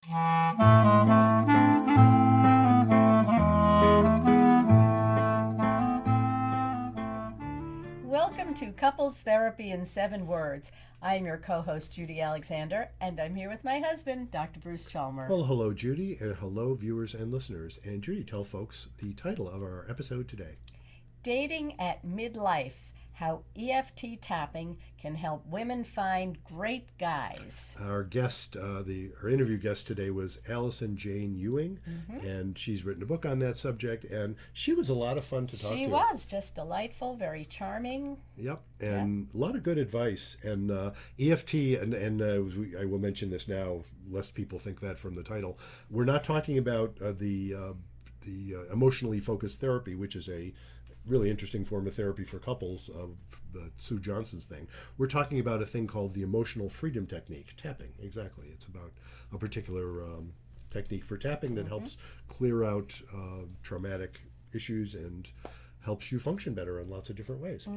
Welcome to Couples Therapy in 7 Words. I am your co-host, Judy Alexander, and I'm here with my husband, Dr. Bruce Chalmer. Well, hello, Judy, and hello, viewers and listeners. And Judy, tell folks the title of our episode today. Dating at Midlife, how EFT tapping can help women find great guys. Our guest, our interview guest today was Allison Jayne Ewing, and she's written a book on that subject, and she was a lot of fun to talk to. She was just delightful, very charming. Yep, and a lot of good advice. And EFT, I will mention this now, lest people think that from the title, we're not talking about the emotionally focused therapy, which is a really interesting form of therapy for couples, Sue Johnson's thing. We're talking about a thing called the emotional freedom technique, tapping. Exactly. It's about a particular technique for tapping that helps clear out traumatic issues and helps you function better in lots of different ways.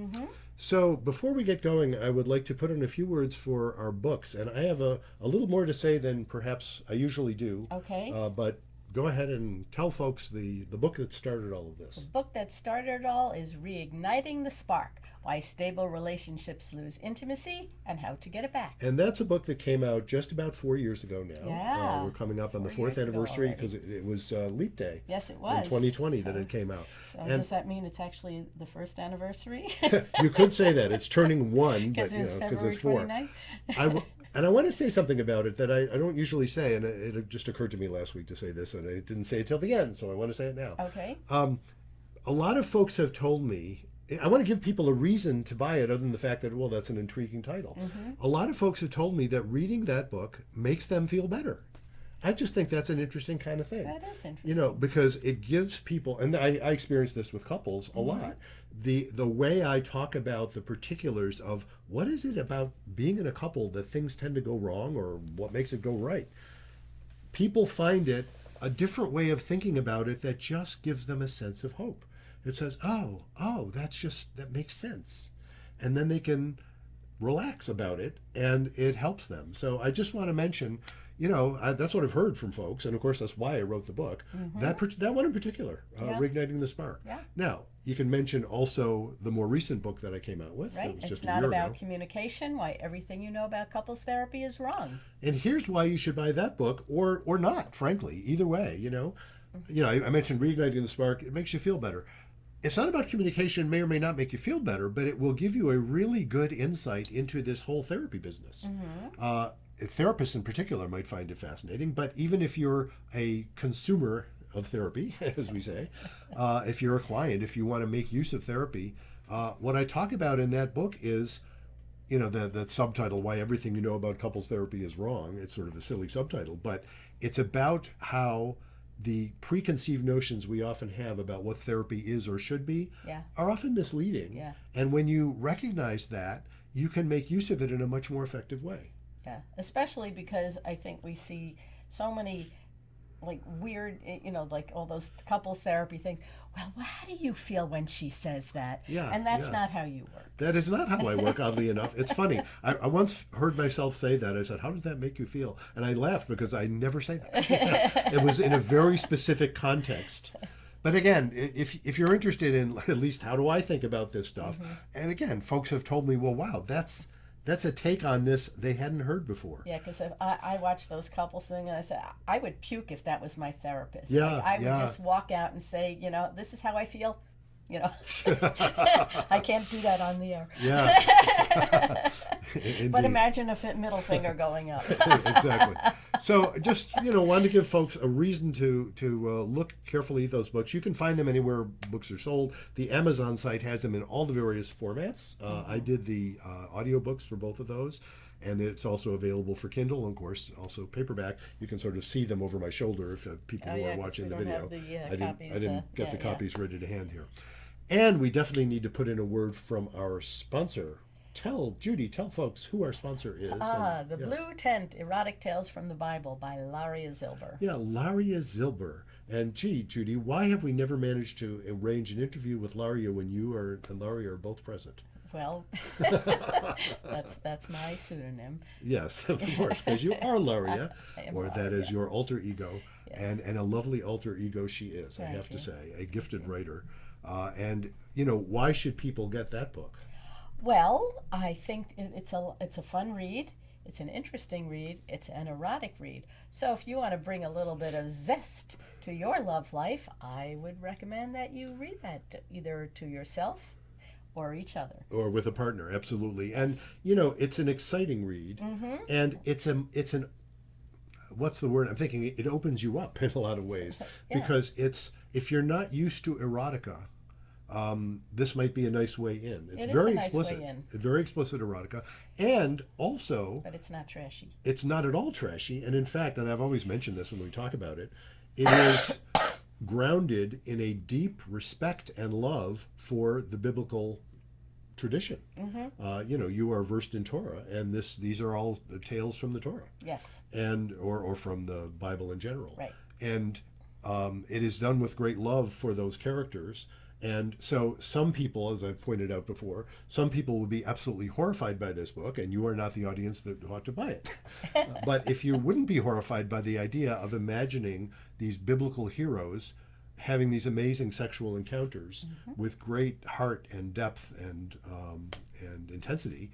So before we get going, I would like to put in a few words for our books. And I have a little more to say than perhaps I usually do. Okay. But go ahead and tell folks the book that started all of this. The book that started it all is Reigniting the Spark, Why Stable Relationships Lose Intimacy and How to Get It Back. And that's a book that came out just about 4 years ago now. Yeah. We're coming up on the 4th anniversary because it was Leap Day. Yes, it was. In 2020 that it came out. So does that mean it's actually the first anniversary? You could say that. It's turning 1, but because it's 4. 29th? And I want to say something about it that I don't usually say, and it just occurred to me last week to say this, and I didn't say it till the end, so I want to say it now. Okay. A lot of folks have told me, I want to give people a reason to buy it other than the fact that, well, that's an intriguing title. A lot of folks have told me that reading that book makes them feel better. I just think that's an interesting kind of thing. That is interesting. Because it gives people, and I experience this with couples a lot, the way I talk about the particulars of what is it about being in a couple that things tend to go wrong or what makes it go right. People find it a different way of thinking about it that just gives them a sense of hope. It says, oh, that makes sense. And then they can relax about it and it helps them. So I just want to mention, that's what I've heard from folks, and of course that's why I wrote the book. That one in particular, Reigniting the Spark. Yeah. Now, you can mention also the more recent book that I came out with. Right. It was It's just not a year about ago. communication, why everything you know about couples therapy is wrong. And here's why you should buy that book, or not, frankly, either way. I mentioned Reigniting the Spark. It makes you feel better. It's not about communication, may or may not make you feel better, but it will give you a really good insight into this whole therapy business. Therapists in particular might find it fascinating, but even if you're a consumer of therapy, as we say, if you're a client, if you want to make use of therapy, what I talk about in that book is, the subtitle, Why Everything You Know About Couples Therapy is Wrong. It's sort of a silly subtitle, but it's about how the preconceived notions we often have about what therapy is or should be are often misleading. Yeah. And when you recognize that, you can make use of it in a much more effective way. Yeah, especially because I think we see so many weird, like all those couples therapy things. Well, how do you feel when she says that? Yeah, and that's not how you work. That is not how I work, oddly enough. It's funny. I once heard myself say that. I said, how does that make you feel? And I laughed because I never say that. It was in a very specific context. But again, if you're interested in at least how do I think about this stuff, and again, folks have told me, well, wow, that's a take on this they hadn't heard before. Yeah, because I watched those couples thing and I said, I would puke if that was my therapist. Yeah, I would just walk out and say, this is how I feel. I can't do that on the air. Yeah. But imagine a middle finger going up. Exactly. So just, wanted to give folks a reason to look carefully at those books. You can find them anywhere books are sold. The Amazon site has them in all the various formats. I did the audiobooks for both of those. And it's also available for Kindle, and of course, also paperback. You can sort of see them over my shoulder if people who are watching the video. I didn't get the copies ready to hand here. And we definitely need to put in a word from our sponsor. Judy, tell folks who our sponsor is. Blue Tent, Erotic Tales from the Bible by Laria Zilber. Yeah, Laria Zilber. And Judy, why have we never managed to arrange an interview with Laria when you and Laria are both present? Well, that's my pseudonym. Yes, of course, because you are Laria, I am or that is Laria. your alter ego, Yes. and a lovely alter ego she is, I have Thank to you. say, a Thank gifted you. writer. And, you know, why should people get that book? Well, I think it's a fun read. It's an interesting read. It's an erotic read. So if you want to bring a little bit of zest to your love life, I would recommend that you read that either to yourself or each other. Or with a partner, absolutely. And, Yes. you know, it's an exciting read, Mm-hmm. and it's an what's the word I'm thinking? It opens you up in a lot of ways Yeah. because it's if you're not used to erotica, this might be a nice way in. It's It is a nice way in, very explicit erotica, and also but it's not trashy. it's not at all trashy. And in fact, and I've always mentioned this when we talk about it, it is grounded in a deep respect and love for the biblical tradition. Mm-hmm. You know, you are versed in Torah, and these are all the tales from the Torah, Yes. and or from the Bible in general, Right. and it is done with great love for those characters. And so, some people, as I've pointed out before, some people will be absolutely horrified by this book, and you are not the audience that ought to buy it. But if you wouldn't be horrified by the idea of imagining these biblical heroes having these amazing sexual encounters with great heart and depth and intensity,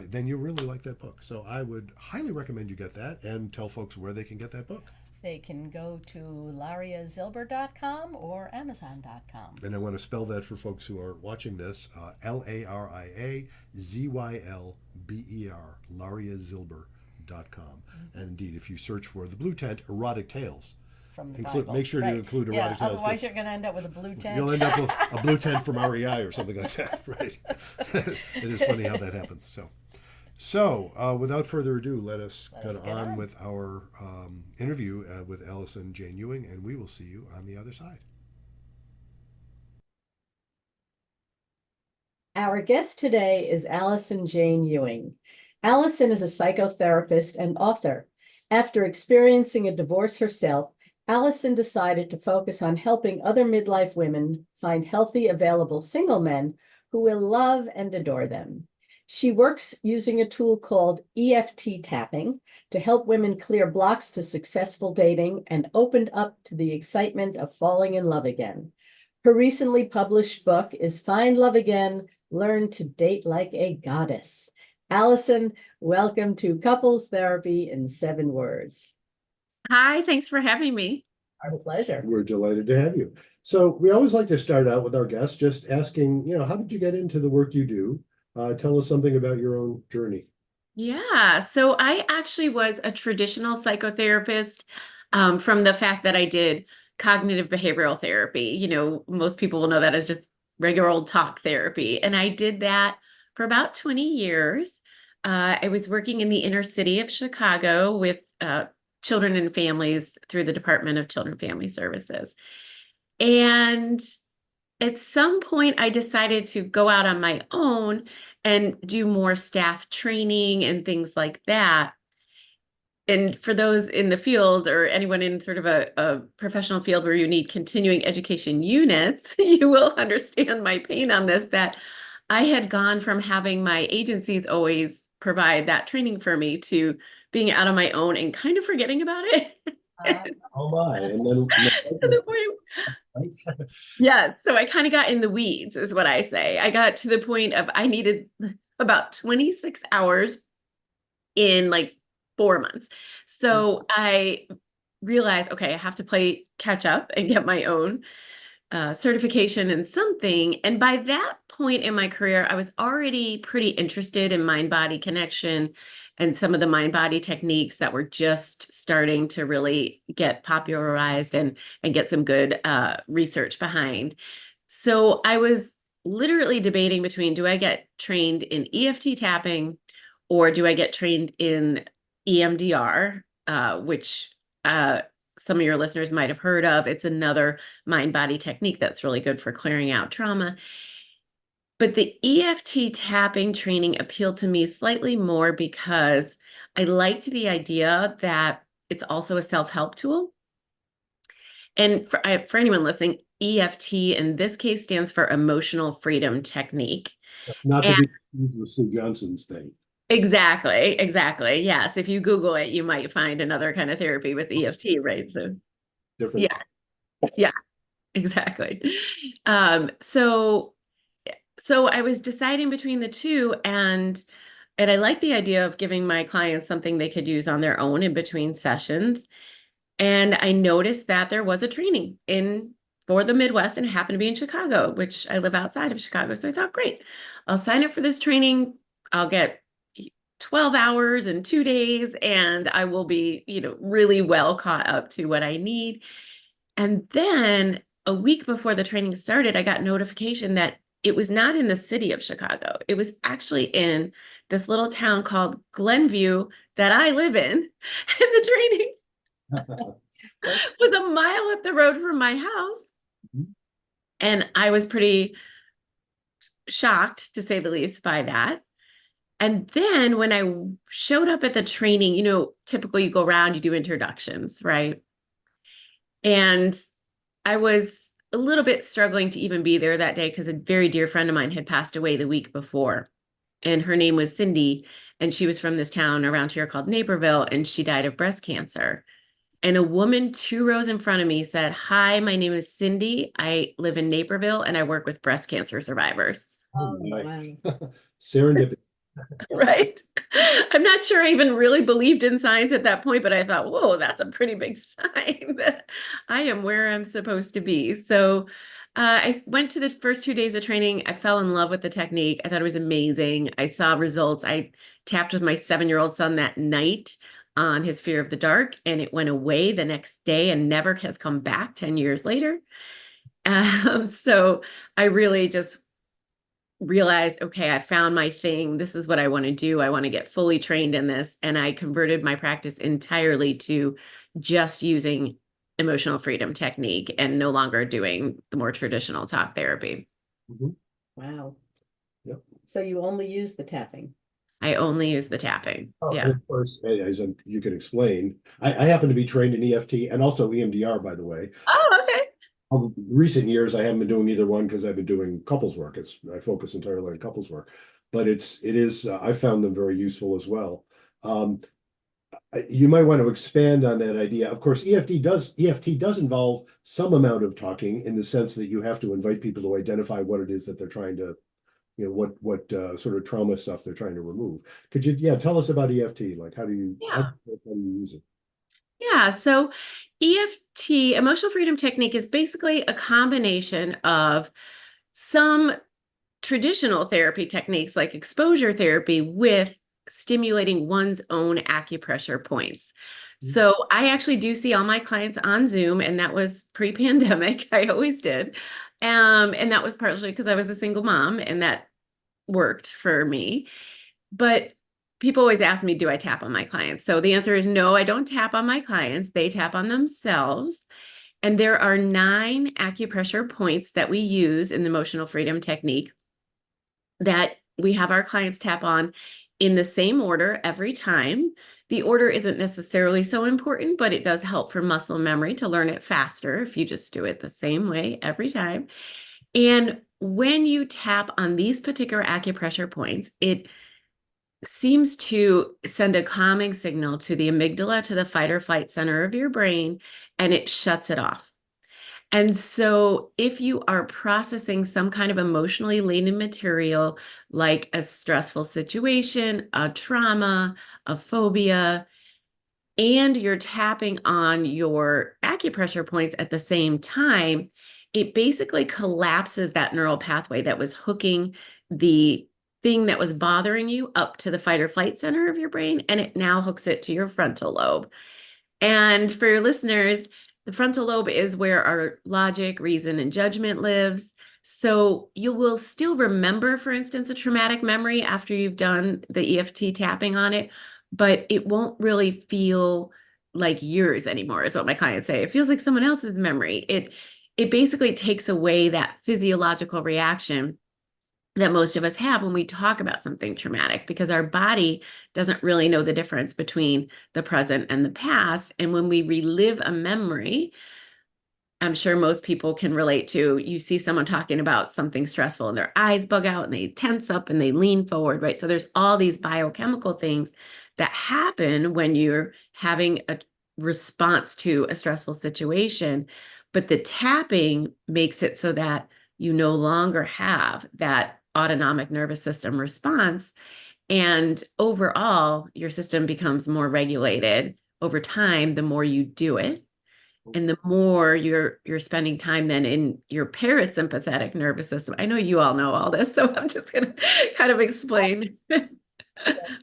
then you really like that book. So I would highly recommend you get that and tell folks where they can get that book. They can go to lariazilber.com or amazon.com. And I want to spell that for folks who are watching this: LARIAZYLBER, LariaZilber.com. And indeed, if you search for the Blue Tent Erotic Tales, From the Bible. make sure to Right. include Yeah, erotic tales. otherwise you're going to end up with a blue tent. You'll end up with a blue tent from REI or something like that, right? It is funny how that happens. So, without further ado, let us Let get us get on on. with our interview with Allison Jayne Ewing, and we will see you on the other side. Our guest today is Allison Jayne Ewing. Allison is a psychotherapist and author. After experiencing a divorce herself, Allison decided to focus on helping other midlife women find healthy, available single men who will love and adore them. She works using a tool called EFT tapping to help women clear blocks to successful dating and open up to the excitement of falling in love again. Her recently published book is Find Love Again, Learn to Date Like a Goddess. Allison, welcome to Couples Therapy in 7 Words. Hi, thanks for having me. Our pleasure. We're delighted to have you. So we always like to start out with our guests just asking, you know, how did you get into the work you do? Tell us something about your own journey. Yeah, so I actually was a traditional psychotherapist from the fact that I did cognitive behavioral therapy. You know, most people will know that as just regular old talk therapy. And I did that for about 20 years. I was working in the inner city of Chicago with children and families through the Department of Children and Family Services. And at some point, I decided to go out on my own and do more staff training and things like that. And for those in the field or anyone in sort of a professional field where you need continuing education units, you will understand my pain on this, that I had gone from having my agencies always provide that training for me to being out on my own and kind of forgetting about it. Oh my! And To the point, yeah, so I kind of got in the weeds, is what I say. I got to the point of I needed about 26 hours in like 4 months. So I realized, okay, I have to play catch up and get my own certification in something. And by that point in my career, I was already pretty interested in mind body connection and some of the mind body techniques that were just starting to really get popularized and get some good research behind. So I was literally debating between, do I get trained in EFT tapping or do I get trained in EMDR, which some of your listeners might have heard of. It's another mind body technique that's really good for clearing out trauma. But the EFT tapping training appealed to me slightly more because I liked the idea that it's also a self-help tool. And for anyone listening, EFT in this case stands for Emotional Freedom Technique. Not to be confused with Sue Johnson's thing. Exactly, exactly. Yes, if you Google it, you might find another kind of therapy with EFT, right? So, Different. yeah, yeah, exactly. So I was deciding between the two, and I like the idea of giving my clients something they could use on their own in between sessions. And I noticed that there was a training in for the Midwest, and it happened to be in Chicago, which I live outside of Chicago. So I thought, great, I'll sign up for this training. I'll get 12 hours in 2 days, and I will be, really well caught up to what I need. And then a week before the training started, I got notification that it was not in the city of Chicago. It was actually in this little town called Glenview that I live in. And the training was a mile up the road from my house. And I was pretty shocked, to say the least, by that. And then when I showed up at the training, typically you go around, you do introductions, right? And I was a little bit struggling to even be there that day because a very dear friend of mine had passed away the week before. And her name was Cindy. And she was from this town around here called Naperville. And she died of breast cancer. And a woman 2 rows in front of me said, "Hi, my name is Cindy. I live in Naperville and I work with breast cancer survivors." Oh, Oh, my. wow. Serendipity. Right. I'm not sure I even really believed in science at that point, but I thought, whoa, that's a pretty big sign that I am where I'm supposed to be. So I went to the first 2 days of training. I fell in love with the technique. I thought it was amazing. I saw results. I tapped with my 7-year-old son that night on his fear of the dark, and it went away the next day and never has come back 10 years later. So I really just realized, okay, I found my thing. This is what I want to do. I want to get fully trained in this. And I converted my practice entirely to just using emotional freedom technique and no longer doing the more traditional talk therapy. Mhm. Wow. Yep. So you only use the tapping. I only use the tapping. Oh, Yeah. and of course, as you can explain, I happen to be trained in EFT and also EMDR, by the way. Oh, okay. Of recent years, I haven't been doing either one because I've been doing couples work. I focus entirely on couples work, but it is I found them very useful as well. Um, you might want to expand on that idea. Of course, EFT does involve some amount of talking in the sense that you have to invite people to identify what it is that they're trying to, what sort of trauma stuff they're trying to remove. Could you, yeah, tell us about EFT? Like, Yeah. how do you use it? Yeah. So EFT, emotional freedom technique, is basically a combination of some traditional therapy techniques like exposure therapy with stimulating one's own acupressure points. So I actually do see all my clients on Zoom, and that was pre-pandemic. I always did. And that was partially because I was a single mom, and that worked for me. But people always ask me, do I tap on my clients? So the answer is no, I don't tap on my clients. They tap on themselves. And there are 9 acupressure points that we use in the emotional freedom technique that we have our clients tap on in the same order every time. The order isn't necessarily so important, but it does help for muscle memory to learn it faster if you just do it the same way every time. And when you tap on these particular acupressure points, it seems to send a calming signal to the amygdala, to the fight or flight center of your brain, and it shuts it off. And so, if you are processing some kind of emotionally laden material, like a stressful situation, a trauma, a phobia, and you're tapping on your acupressure points at the same time, it basically collapses that neural pathway that was hooking the thing that was bothering you up to the fight or flight center of your brain, and it now hooks it to your frontal lobe. And for your listeners, the frontal lobe is where our logic, reason, and judgment lives. So you will still remember, for instance, a traumatic memory after you've done the EFT tapping on it, but it won't really feel like yours anymore, is what my clients say. It feels like someone else's memory. It basically takes away that physiological reaction that most of us have when we talk about something traumatic, because our body doesn't really know the difference between the present and the past. And when we relive a memory, I'm sure most people can relate to. You see someone talking about something stressful and their eyes bug out and they tense up and they lean forward, right? So there's all these biochemical things that happen when you're having a response to a stressful situation. But the tapping makes it so that you no longer have that autonomic nervous system response. And overall, your system becomes more regulated over time, the more you do it. And the more you're spending time then in your parasympathetic nervous system. I know you all know all this, so I'm just going to kind of explain.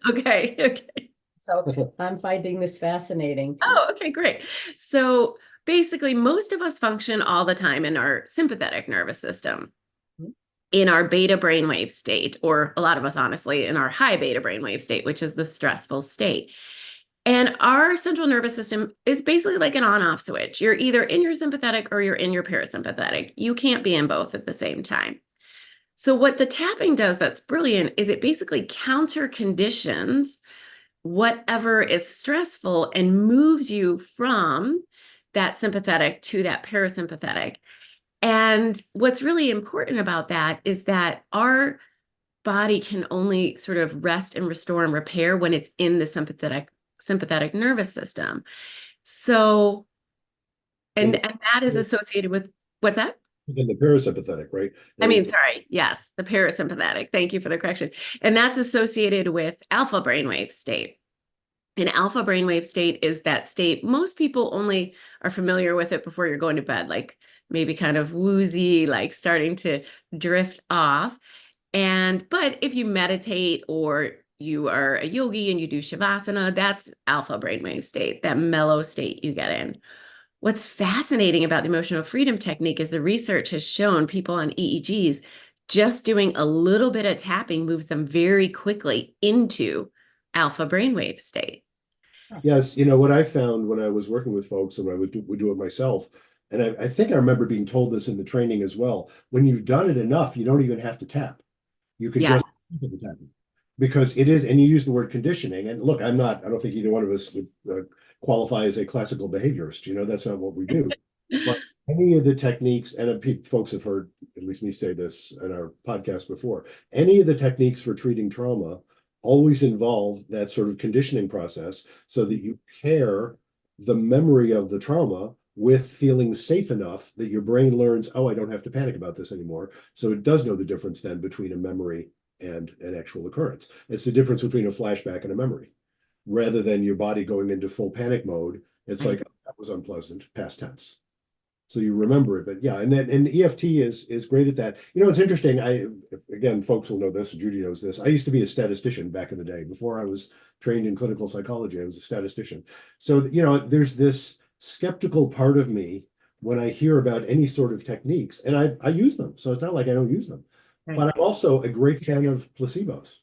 Okay, okay. So I'm finding this fascinating. Oh, okay, great. So basically, most of us function all the time in our sympathetic nervous system, in our beta brainwave state, or a lot of us, honestly, in our high beta brainwave state, which is the stressful state. And our central nervous system is basically like an on-off switch. You're either in your sympathetic or you're in your parasympathetic. You can't be in both at the same time. So what the tapping does that's brilliant is it basically counter conditions whatever is stressful and moves you from that sympathetic to that parasympathetic. And what's really important about that is that our body can only sort of rest and restore and repair when it's in the sympathetic nervous system. So, In and that is the, associated with what's that? in the parasympathetic, right? I And mean, sorry, yes, the parasympathetic. Thank you for the correction. And that's associated with alpha brainwave state. An alpha brainwave state is that state. Most people only are familiar with it before you're going to bed, like maybe kind of woozy, like starting to drift off. But if you meditate or you are a yogi and you do shavasana, that's alpha brainwave state, that mellow state you get in. What's fascinating about the emotional freedom technique is the research has shown people on EEGs just doing a little bit of tapping moves them very quickly into alpha brainwave state. yes, what I found when I was working with folks and I would do it myself, and I think I remember being told this in the training as well. When you've done it enough, you don't even have to tap. You could Yeah, just keep it tapping because it is, and you use the word conditioning. And look, I don't think either one of us would qualify as a classical behaviorist. That's not what we do. But any of the techniques, and folks have heard at least me say this in our podcast before, any of the techniques for treating trauma always involve that sort of conditioning process so that you pair the memory of the trauma with feeling safe enough that your brain learns, oh, I don't have to panic about this anymore. So it does know the difference then between a memory and an actual occurrence. It's the difference between a flashback and a memory. Rather than your body going into full panic mode, it's right. like, oh, that was unpleasant, past tense. So you remember it. But yeah, and EFT is great at that. It's interesting. Again, folks will know this, Judy knows this. I used to be a statistician back in the day. Before I was trained in clinical psychology, I was a statistician. So, there's this skeptical part of me when I hear about any sort of techniques, and I use them. So it's not like I don't use them. Right. But I'm also a great fan of placebos.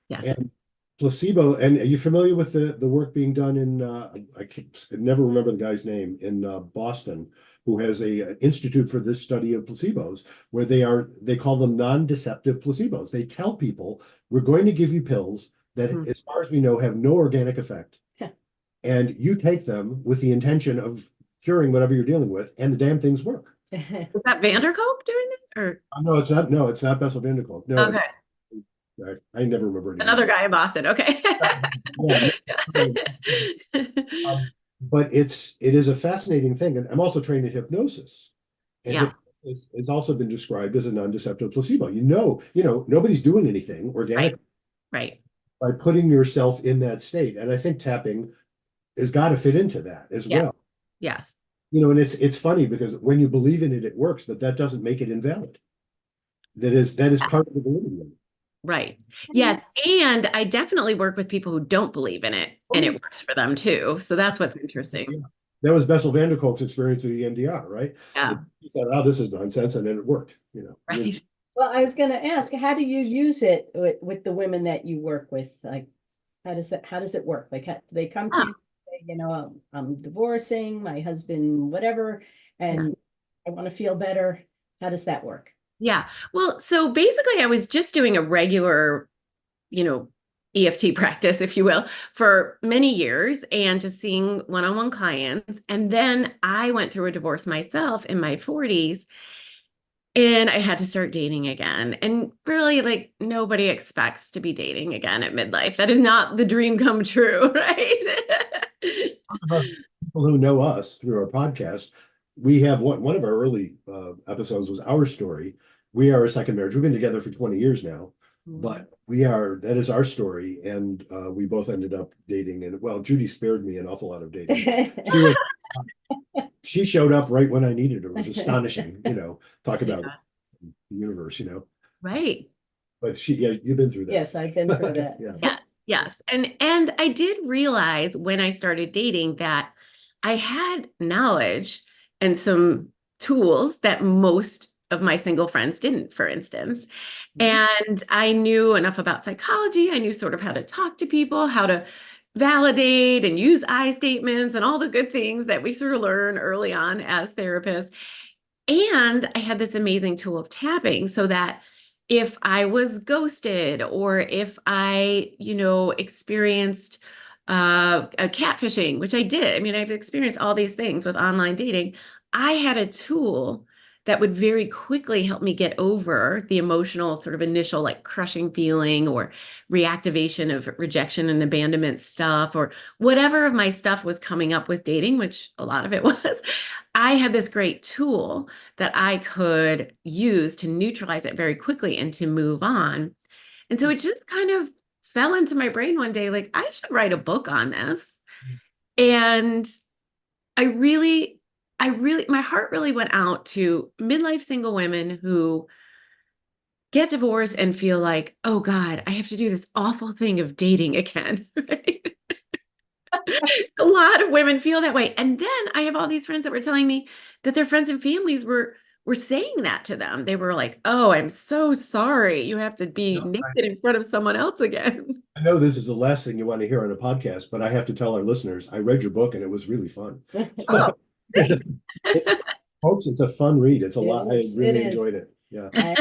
Yes. And placebo, and are you familiar with the work being done in, I never remember the guy's name, in Boston, who has a institute for this study of placebos, where they call them non-deceptive placebos. They tell people, we're going to give you pills that, Mhm. as far as we know, have no organic effect. Yeah. And you take them with the intention of curing whatever you're dealing with, and the damn things work. Is that Vanderkolk doing it? Or No, it's not. No, it's not Bessel van der Kolk. No, okay. I never remember any of his. Another guy in Boston. Okay. Yeah, but it is a fascinating thing, and I'm also trained in hypnosis, and Yeah, hypnosis has also been described as a non-deceptive placebo. Nobody's doing anything right, organic right. by putting yourself in that state, and I think tapping has got to fit into that as Yeah, well. yes. And it's funny because when you believe in it, it works, but that doesn't make it invalid. That is part of the believing. Right. Yes. And I definitely work with people who don't believe in it Oh and it yeah. works for them too. So that's what's interesting. Yeah. That was Bessel van der Kolk's experience with EMDR, right? Yeah. He thought, oh, this is nonsense, and then it worked. Right. Well, I was going to ask, how do you use it with the women that you work with? Like, how does it work? Like, do they come to Oh, you, say, I'm divorcing my husband, whatever, yeah. and I want to feel better. How does that work? Yeah. Well, so basically I was just doing a regular, you know, EFT practice, if you will, for many years and just seeing one-on-one clients. And then I went through a divorce myself in my 40s and I had to start dating again. And really, like, nobody expects to be dating again at midlife. That is not the dream come true, right? Of us, people who know us through our podcast, we have one of our early episodes was our story. We are a second marriage. We've been together for 20 years now, but that is our story. And we both ended up dating. And well, Judy spared me an awful lot of dating. She showed up right when I needed her. It was astonishing, talk about the universe. Right. But you've been through that. Yes, I've been through that. Yeah. Yes. And I did realize when I started dating that I had knowledge and some tools that most of my single friends didn't, for instance. And I knew enough about psychology. I knew sort of how to talk to people, how to validate and use I statements and all the good things that we sort of learn early on as therapists. And I had this amazing tool of tapping so that if I was ghosted or if I, experienced a catfishing, which I did. I mean, I've experienced all these things with online dating. I had a tool that would very quickly help me get over the emotional sort of initial like crushing feeling or reactivation of rejection and abandonment stuff or whatever of my stuff was coming up with dating, which a lot of it was. I had this great tool that I could use to neutralize it very quickly and to move on. And so it just kind of fell into my brain one day, like, I should write a book on this. And my heart really went out to midlife single women who get divorced and feel like, oh God, I have to do this awful thing of dating again. Right? A lot of women feel that way. And then I have all these friends that were telling me that their friends and families were saying that to them. They were like, oh, I'm so sorry. You have to be naked in front of someone else again. I know this is the last thing you want to hear on a podcast, but I have to tell our listeners, I read your book and it was really fun. Oh, Folks, it's a fun read. It's a lot. I really It is. enjoyed it. Yeah. I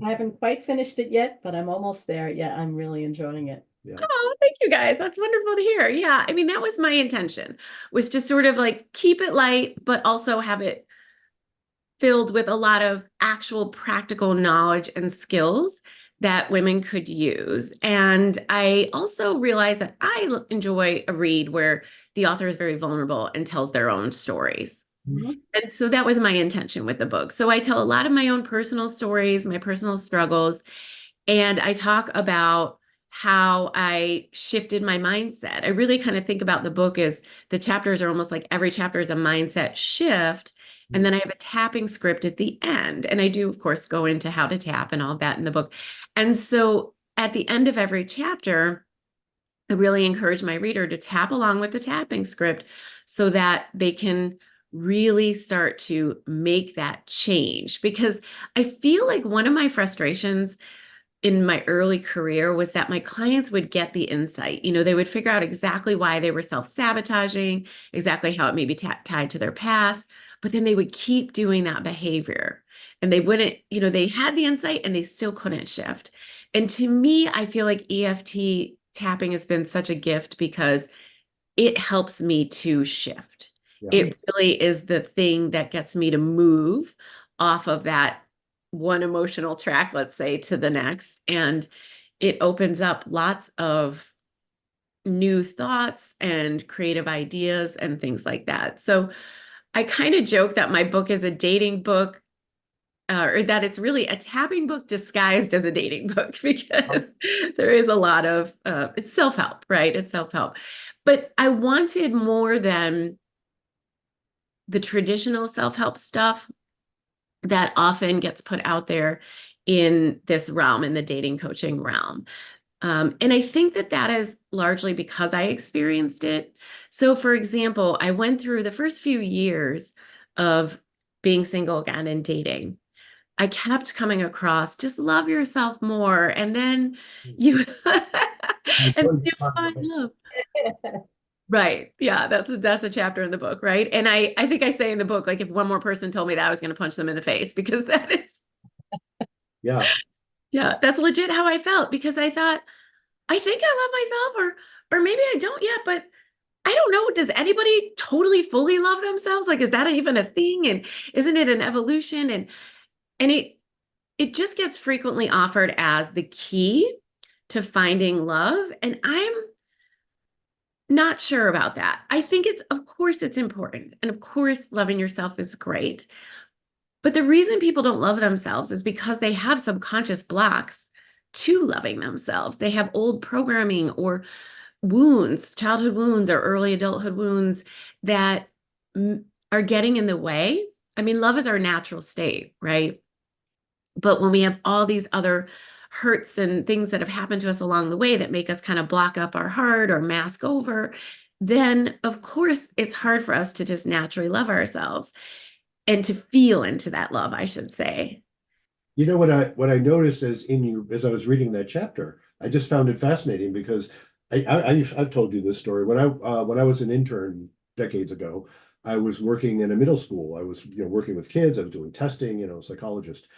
haven't quite finished it yet, but I'm almost there. Yeah, I'm really enjoying it. Yeah. Oh, thank you guys. That's wonderful to hear. Yeah. I mean, that was my intention, was to sort of like keep it light, but also have it filled with a lot of actual practical knowledge and skills that women could use. And I also realized that I enjoy a read where the author is very vulnerable and tells their own stories. Mhm. And so that was my intention with the book. So I tell a lot of my own personal stories, my personal struggles, and I talk about how I shifted my mindset. I really kind of think about the book as the chapters are almost like every chapter is a mindset shift. And then I have a tapping script at the end. And I do, of course, go into how to tap and all that in the book. And so at the end of every chapter, I really encourage my reader to tap along with the tapping script so that they can really start to make that change. Because I feel like one of my frustrations in my early career was that my clients would get the insight. They would figure out exactly why they were self-sabotaging, exactly how it may be tied to their past, but then they would keep doing that behavior. And they wouldn't, they had the insight and they still couldn't shift. And to me, I feel like EFT tapping has been such a gift because it helps me to shift. Yeah. It really is the thing that gets me to move off of that one emotional track, let's say, to the next. And it opens up lots of new thoughts and creative ideas and things like that. So I kind of joke that my book is a dating book, or that it's really a tapping book disguised as a dating book, because there is a lot of, it's self-help, right? It's self-help. But I wanted more than the traditional self-help stuff that often gets put out there in this realm, in the dating coaching realm. And I think that is largely because I experienced it. So, for example, I went through the first few years of being single again and dating. I kept coming across, just love yourself more. And then you, and you find love. Right. Yeah, that's a chapter in the book, right? And I think I say in the book, like, if one more person told me that, I was going to punch them in the face, because that is, Yeah. yeah, that's legit how I felt, because I thought I think I love myself, or maybe I don't yet, but I don't know. Does anybody totally fully love themselves? Like, is that even a thing? And isn't it an evolution? And it just gets frequently offered as the key to finding love. And I'm not sure about that. I think of course, it's important. And of course, loving yourself is great. But the reason people don't love themselves is because they have subconscious blocks to loving themselves. They have old programming or wounds, childhood wounds or early adulthood wounds that are getting in the way. I mean, love is our natural state, right? But when we have all these other hurts and things that have happened to us along the way that make us kind of block up our heart or mask over, then of course it's hard for us to just naturally love ourselves and to feel into that love, I should say. You know what I noticed as I was reading that chapter, I just found it fascinating because I've told you this story. When I was an intern decades ago, I was working in a middle school. I was working with kids. I was doing testing, psychologist,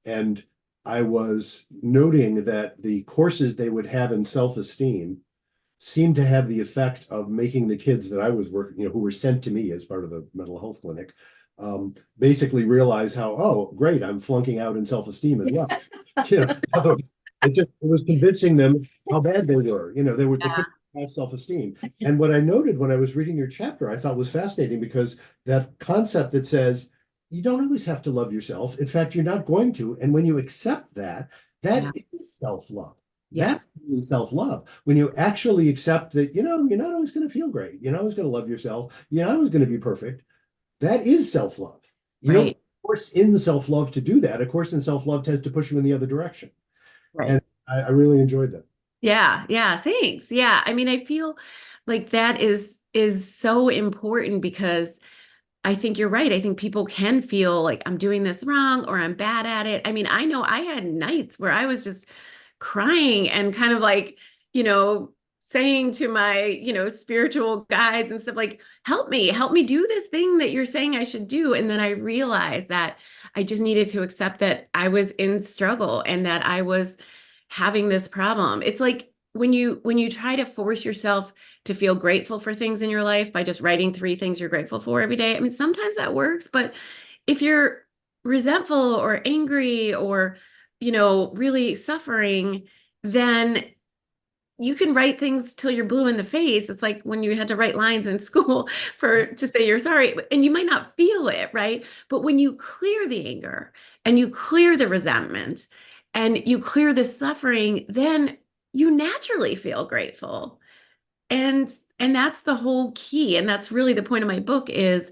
and I was noting that the courses they would have in self-esteem seemed to have the effect of making the kids that I was working, who were sent to me as part of the mental health clinic, basically realize how, oh, great, I'm flunking out in self-esteem as well. So it was convincing them how bad they were. They couldn't pass self-esteem. And what I noted when I was reading your chapter, I thought was fascinating because that concept that says you don't always have to love yourself. In fact, you're not going to. And when you accept that, that is self-love. Yes. That's self-love. When you actually accept that, you're not always going to feel great. You're not always going to love yourself. You're not always going to be perfect. That is self-love. You don't Right. force in self-love to do that. A course in self-love tends to push you in the other direction. Right. And I really enjoyed that. Yeah. Yeah. Thanks. Yeah. I mean, I feel like that is so important because I think you're right. I think people can feel like I'm doing this wrong or I'm bad at it. I mean, I know I had nights where I was just crying and kind of like, you know, saying to my, spiritual guides and stuff like, help me do this thing that you're saying I should do. And then I realized that I just needed to accept that I was in struggle and that I was having this problem. It's like when you try to force yourself to feel grateful for things in your life by just writing 3 things you're grateful for every day. I mean, sometimes that works, but if you're resentful or angry or, really suffering, then you can write things till you're blue in the face. It's like when you had to write lines in school to say you're sorry, and you might not feel it, right? But when you clear the anger and you clear the resentment and you clear the suffering, then you naturally feel grateful. And and that's the whole key. And that's really the point of my book is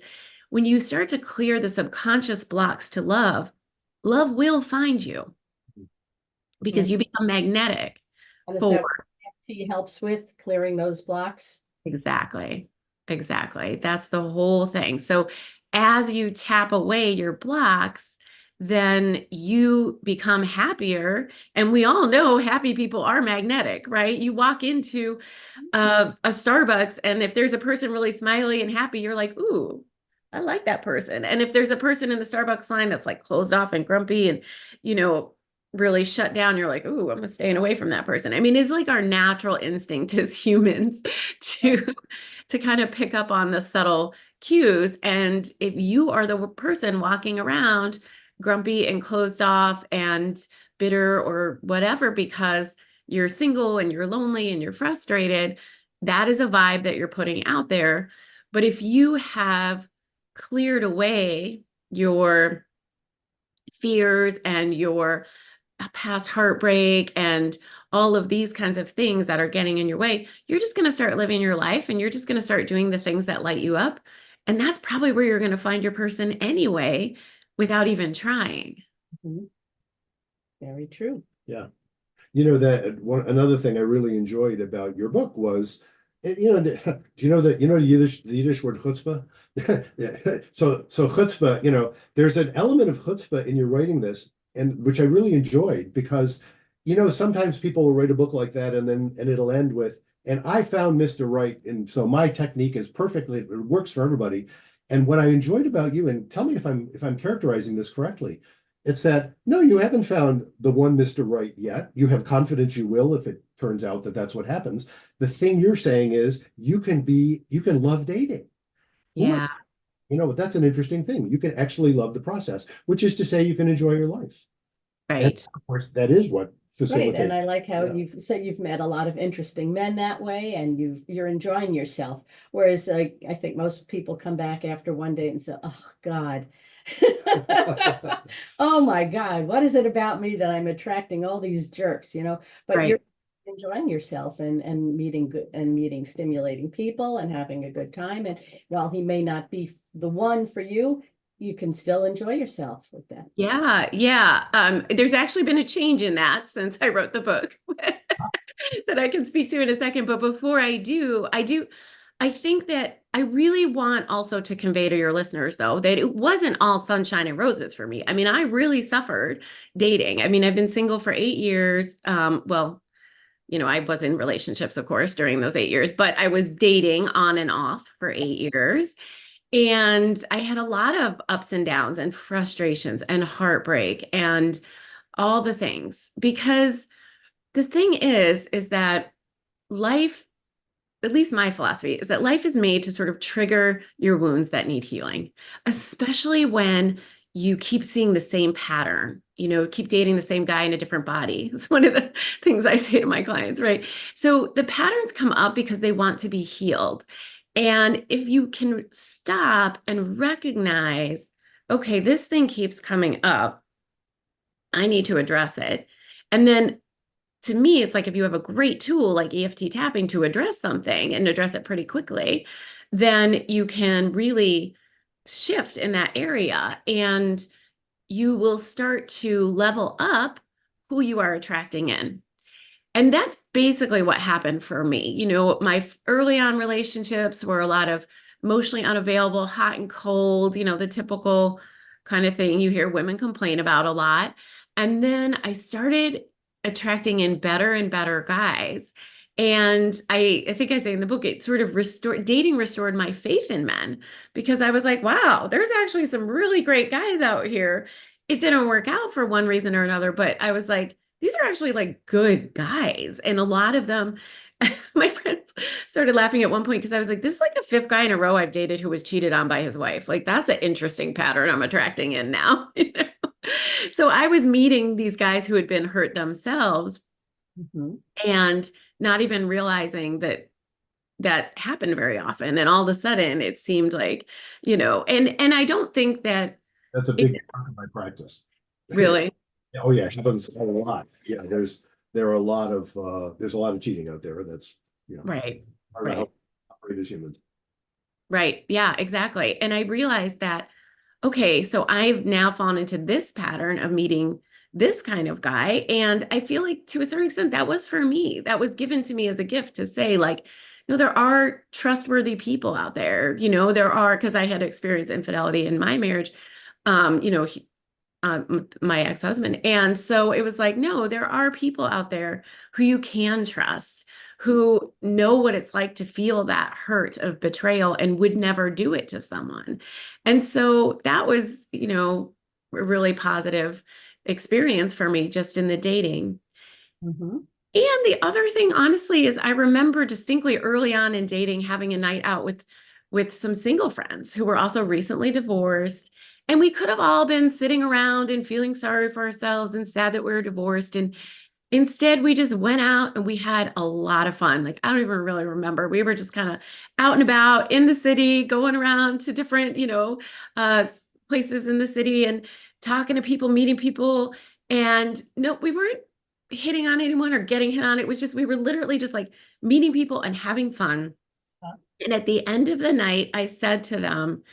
when you start to clear the subconscious blocks to love, love will find you because And, you become magnetic and is for that what EFT helps with, clearing those blocks? exactly. Exactly. That's the whole thing. So as you tap away your blocks, then you become happier. And we all know happy people are magnetic, right? You walk into a Starbucks, and if there's a person really smiley and happy, you're like, ooh, I like that person. And if there's a person in the Starbucks line that's like closed off and grumpy and, you know, really shut down, you're like, ooh, I'm staying away from that person. I mean, it's like our natural instinct as humans to kind of pick up on the subtle cues. And if you are the person walking around grumpy and closed off and bitter or whatever because you're single and you're lonely and you're frustrated, that is a vibe that you're putting out there. But if you have cleared away your fears and your past heartbreak and all of these kinds of things that are getting in your way, you're just going to start living your life and you're just going to start doing the things that light you up. And that's probably where you're going to find your person anyway without even trying. Mhm. Very true. Yeah. Another thing I really enjoyed about your book was, do you know that the Yiddish word chutzpah? Yeah. So chutzpah, there's an element of chutzpah in your writing this, and which I really enjoyed because, sometimes people will write a book like that and it'll end with, and I found Mr. Right, and so my technique is perfectly, it works for everybody. And what I enjoyed about you, and tell me if I'm characterizing this correctly, It's that, no, you haven't found the one Mr. Right yet. You have confidence you will if it turns out that that's what happens. The thing you're saying is you can love dating. What? Yeah, That's an interesting thing. You can actually love the process, which is to say you can enjoy your life. And right. of course, that is what Right, and facilitates. I like how Yeah. you've said you've met a lot of interesting men that way, and you're enjoying yourself. Whereas I think most people come back after one date and say, "Oh God, oh my God, what is it about me that I'm attracting all these jerks?" But you're Right. enjoying yourself and meeting good and meeting stimulating people and having a good time. And while he may not be the one for you, you can still enjoy yourself with that. Yeah, yeah. There's actually been a change in that since I wrote the book that I can speak to in a second. But before I think that I really want also to convey to your listeners, though, that it wasn't all sunshine and roses for me. I mean, I really suffered dating. I mean, I've been single for 8 years. Well, I was in relationships, of course, during those 8 years, but I was dating on and off for 8 years. And I had a lot of ups and downs and frustrations and heartbreak and all the things. Because the thing is that life, at least my philosophy, is that life is made to sort of trigger your wounds that need healing, especially when you keep seeing the same pattern, keep dating the same guy in a different body. It's one of the things I say to my clients, right? So the patterns come up because they want to be healed. And if you can stop and recognize, okay, this thing keeps coming up, I need to address it. And then to me, it's like if you have a great tool like EFT tapping to address something and address it pretty quickly, then you can really shift in that area and you will start to level up who you are attracting in. And that's basically what happened for me. My early on relationships were a lot of emotionally unavailable, hot and cold, the typical kind of thing you hear women complain about a lot. And then I started attracting in better and better guys. And I think I say in the book, it sort of restored my faith in men because I was like, wow, there's actually some really great guys out here. It didn't work out for one reason or another, but I was like, these are actually like good guys. And a lot of them, my friends started laughing at one point because I was like, this is like the fifth guy in a row I've dated who was cheated on by his wife. Like, that's an interesting pattern I'm attracting in now. So I was meeting these guys who had been hurt themselves Mhm. and not even realizing that that happened very often. And all of a sudden it seemed like, and I don't think that That's a it big part of my practice. really, Oh yeah, it happens a lot. Yeah, there's a lot of cheating out there. That's right, part of how right. we operate as humans. Right. Yeah, exactly. And I realized that, okay, so I've now fallen into this pattern of meeting this kind of guy. And I feel like to a certain extent, that was for me. That was given to me as a gift to say, like, no, there are trustworthy people out there. There are, because I had experienced infidelity in my marriage. My ex-husband. And so it was like, no, there are people out there who you can trust, who know what it's like to feel that hurt of betrayal and would never do it to someone. And so that was, a really positive experience for me just in the dating. Mhm. And the other thing, honestly, is I remember distinctly early on in dating having a night out with some single friends who were also recently divorced. And we could have all been sitting around and feeling sorry for ourselves and sad that we were divorced. And instead, we just went out and we had a lot of fun. Like, I don't even really remember. We were just kind of out and about in the city, going around to different, places in the city and talking to people, meeting people. And no, we weren't hitting on anyone or getting hit on. It was just, we were literally just like meeting people and having fun. And at the end of the night, I said to them,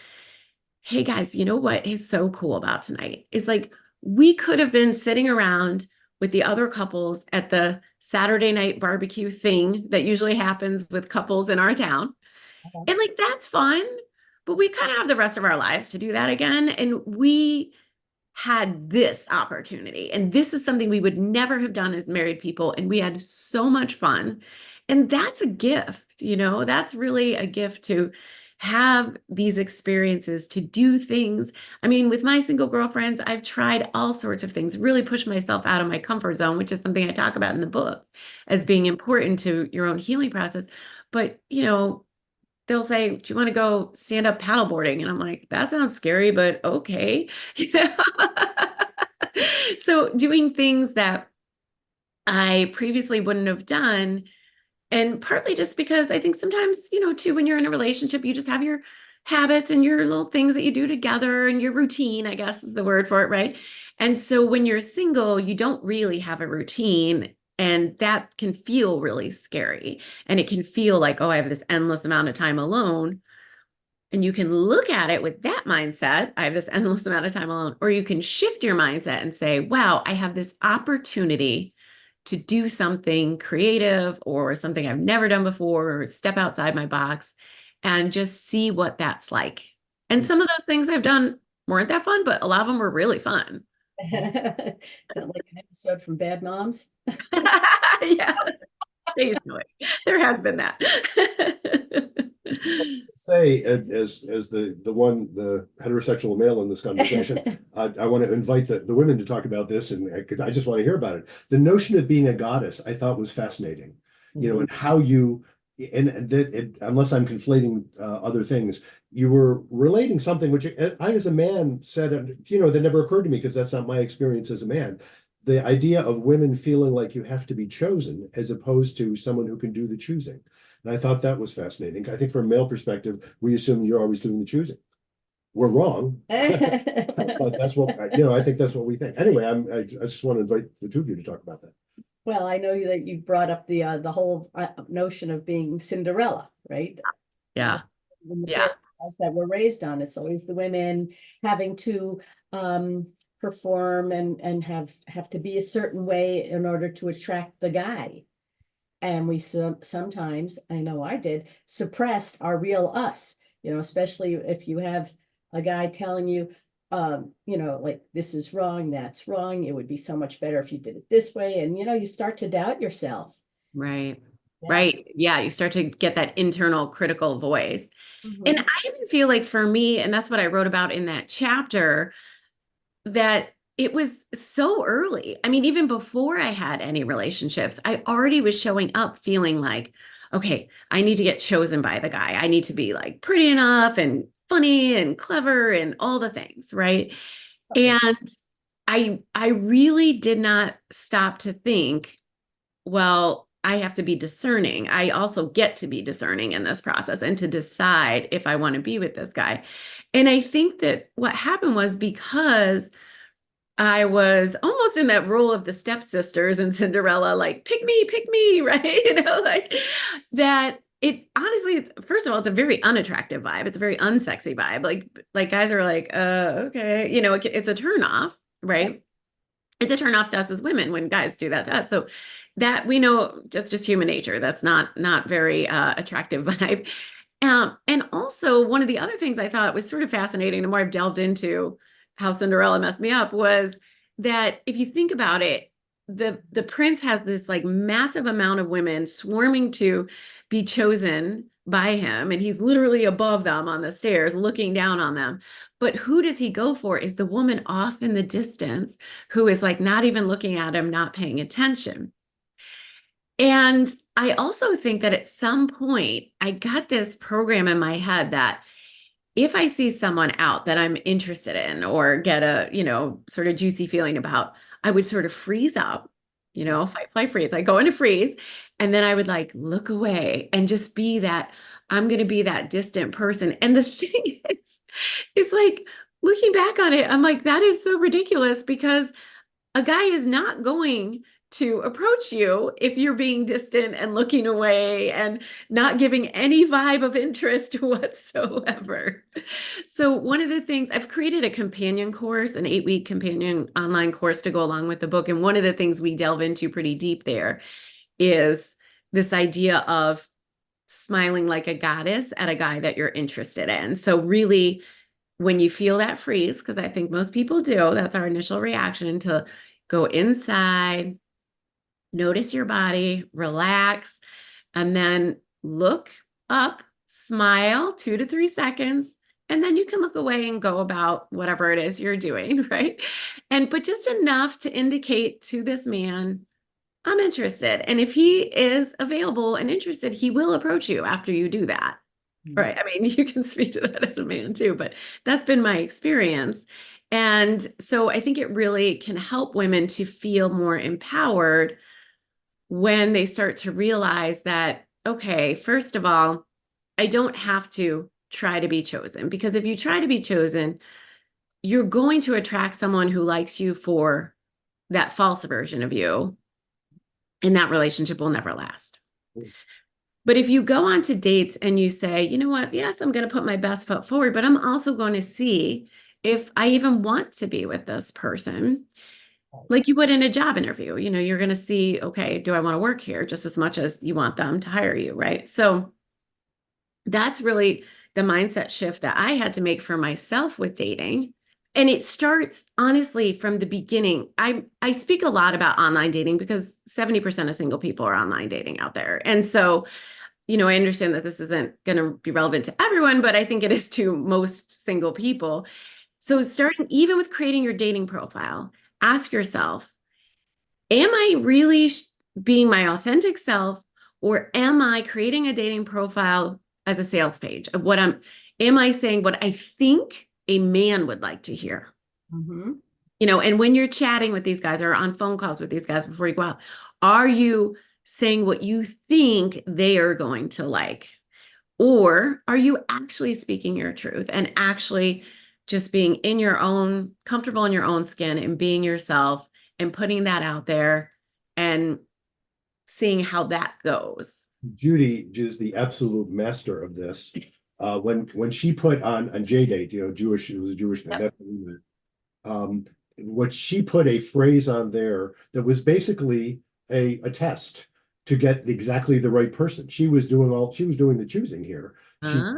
hey guys, you know what is so cool about tonight? Is like we could have been sitting around with the other couples at the Saturday night barbecue thing that usually happens with couples in our town. And like that's fun, but we kind of have the rest of our lives to do that again. And we had this opportunity. And this is something we would never have done as married people. And we had so much fun. And that's a gift, that's really a gift to have these experiences, to do things. I mean, with my single girlfriends, I've tried all sorts of things, really push myself out of my comfort zone, which is something I talk about in the book as being important to your own healing process. But, they'll say, "Do you want to go stand up paddleboarding?" And I'm like, "That sounds scary, but okay." You know? So doing things that I previously wouldn't have done, and partly just because I think sometimes, too, when you're in a relationship, you just have your habits and your little things that you do together and your routine, I guess is the word for it, right? And so when you're single, you don't really have a routine. And that can feel really scary. And it can feel like, oh, I have this endless amount of time alone. And you can look at it with that mindset, I have this endless amount of time alone, or you can shift your mindset and say, wow, I have this opportunity to do something creative or something I've never done before, or step outside my box and just see what that's like. And some of those things I've done weren't that fun, but a lot of them were really fun. Sound like an episode from Bad Moms. Yeah, occasionally. There has been that. Say, as the heterosexual male in this conversation, I want to invite the women to talk about this, and I just want to hear about it. The notion of being a goddess, I thought was fascinating, and how you, and that unless I'm conflating other things, you were relating something which I, as a man, said, that never occurred to me because that's not my experience as a man. The idea of women feeling like you have to be chosen as opposed to someone who can do the choosing. And I thought that was fascinating. I think from a male perspective, we assume you're always doing the choosing. We're wrong, but that's what, I think that's what we think. Anyway, I just want to invite the two of you to talk about that. Well, I know that you brought up the whole notion of being Cinderella, right? Yeah. In the Yeah. fairy tales that we're raised on, it's always the women having to perform and have to be a certain way in order to attract the guy. And we sometimes, I know I did, suppressed our real us, especially if you have a guy telling you, like this is wrong, that's wrong. It would be so much better if you did it this way. And, you start to doubt yourself. Right. Yeah. Right. Yeah. You start to get that internal critical voice. And Mhm. I even feel like for me, and that's what I wrote about in that chapter, that it was so early. I mean, even before I had any relationships, I already was showing up feeling like, okay, I need to get chosen by the guy. I need to be like pretty enough and funny and clever and all the things, right? Right. And I really did not stop to think, well, I have to be discerning. I also get to be discerning in this process and to decide if I want to be with this guy. And I think that what happened was because I was almost in that role of the stepsisters in Cinderella, like, pick me, right? Like that. It honestly, it's first of all, it's a very unattractive vibe. It's a very unsexy vibe. Like guys are like, okay, it's a turn off, right? It's a turn off to us as women when guys do that to us. So that we know that's just human nature. That's not very attractive vibe. And also one of the other things I thought was sort of fascinating, the more I've delved into how Cinderella messed me up, was that if you think about it, the prince has this like massive amount of women swarming to be chosen by him, and he's literally above them on the stairs looking down on them. But who does he go for is the woman off in the distance who is like not even looking at him, not paying attention. And I also think that at some point I got this program in my head that if I see someone out that I'm interested in or get a, sort of juicy feeling about, I would sort of freeze up, fight, flight, freeze. I go into freeze and then I would like look away and just be that I'm going to be that distant person. And the thing is, it's like looking back on it, I'm like, that is so ridiculous because a guy is not going to approach you if you're being distant and looking away and not giving any vibe of interest whatsoever. So one of the things I've created a companion course, an 8-week companion online course to go along with the book. And one of the things we delve into pretty deep there is this idea of smiling like a goddess at a guy that you're interested in. So really when you feel that freeze, because I think most people do, that's our initial reaction, to go inside, notice your body, relax, and then look up, smile 2 to 3 seconds, and then you can look away and go about whatever it is you're doing, right? But just enough to indicate to this man, I'm interested. And if he is available and interested, he will approach you after you do that. Right. I mean, you can speak to that as a man too, but that's been my experience. And so I think it really can help women to feel more empowered when they start to realize that, okay, first of all, I don't have to try to be chosen, because if you try to be chosen, you're going to attract someone who likes you for that false version of you, and that relationship will never last. But if you go on to dates and you say, you know what, yes, I'm going to put my best foot forward, but I'm also going to see if I even want to be with this person, like you would in a job interview. You're going to see, okay, do I want to work here just as much as you want them to hire you, right? So that's really the mindset shift that I had to make for myself with dating. And it starts honestly from the beginning. I speak a lot about online dating because 70% of single people are online dating out there. And so I understand that this isn't going to be relevant to everyone, but I think it is to most single people. So starting even with creating your dating profile, ask yourself, am I really being my authentic self, or am I creating a dating profile as a sales page of am I saying what I think a man would like to hear? Mm-hmm. And when you're chatting with these guys or on phone calls with these guys before you go out, are you saying what you think they are going to like? Or are you actually speaking your truth and actually just being comfortable in your own skin and being yourself and putting that out there and seeing how that goes? Judy is the absolute master of this. When she put on J-Date, Jewish, it was a Jewish thing. Yep. That's what we meant. What she put a phrase on there that was basically a test to get exactly the right person. She was doing the choosing here. Ah,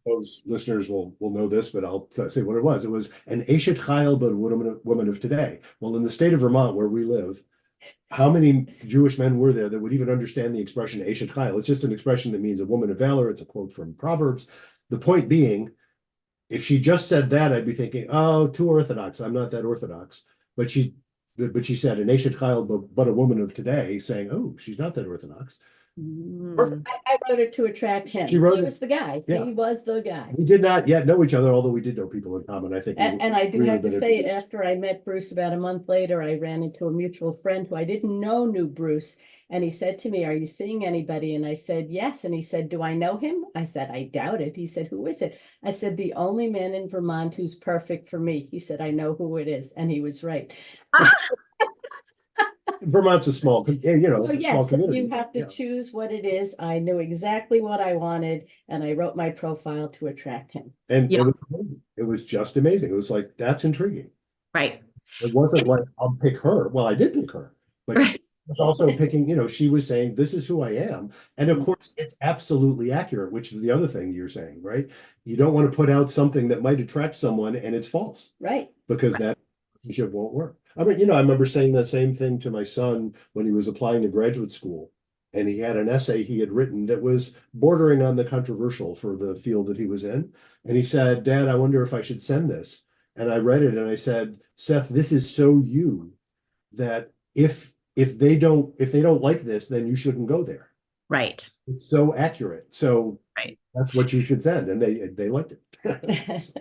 Those listeners will know this, but I'll say what it was. It was an Eshet Chayil, but woman of today. Well, in the state of Vermont where we live, how many Jewish men were there that would even understand the expression Eshet Chayil? It's just an expression that means a woman of valor. It's a quote from Proverbs. The point being, if she just said that, I'd be thinking, oh, too orthodox. I'm not that orthodox. But she said an Eshet Chayil, but a woman of today, saying, oh, she's not that orthodox. Perfect. I wrote it to attract him. She wrote He it. was the guy. Yeah. He was the guy. We did not yet know each other, although we did know people in common. I think. And I do we have would've to been say, introduced. after I met Bruce about a month later, I ran into a mutual friend who I didn't know knew Bruce. And he said to me, are you seeing anybody? And I said, yes. And he said, do I know him? I said, I doubt it. He said, who is it? I said, the only man in Vermont who's perfect for me. He said, I know who it is. And he was right. Vermont's a small, So it's a small yes, community. you have to choose what it is. I knew exactly what I wanted, and I wrote my profile to attract him. And yeah, it was just amazing. It was like, that's intriguing. right. It wasn't like, I'll pick her. Well, I did pick her, but she Right. was also picking, she was saying, this is who I am. And of course, it's absolutely accurate, which is the other thing you're saying, right? You don't want to put out something that might attract someone and it's false. Right. Because that relationship won't work. I mean, I remember saying the same thing to my son when he was applying to graduate school. And he had an essay he had written that was bordering on the controversial for the field that he was in. And he said, Dad, I wonder if I should send this. And I read it and I said, Seth, this is so you that if they don't like this, then you shouldn't go there. Right. It's so accurate. So Right. that's what you should send. And they liked it.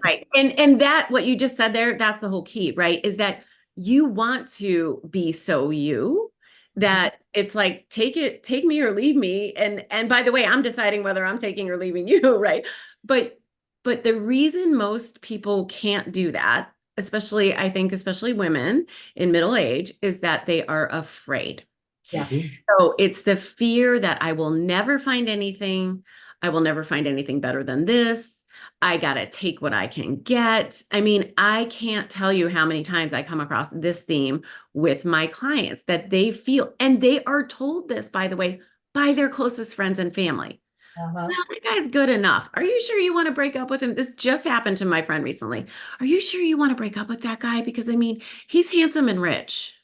Right. And that what you just said there, that's the whole key, right? Is that you want to be so you that it's like take me or leave me. And by the way, I'm deciding whether I'm taking or leaving you, right? But the reason most people can't do that, especially women in middle age, is that they are afraid. Yeah. So it's the fear that I will never find anything. I will never find anything better than this. I got to take what I can get. I mean, I can't tell you how many times I come across this theme with my clients that they feel, and they are told this, by the way, by their closest friends and family. Uh-huh. Well, that guy's good enough. Are you sure you want to break up with him? This just happened to my friend recently. Are you sure you want to break up with that guy? Because I mean, he's handsome and rich.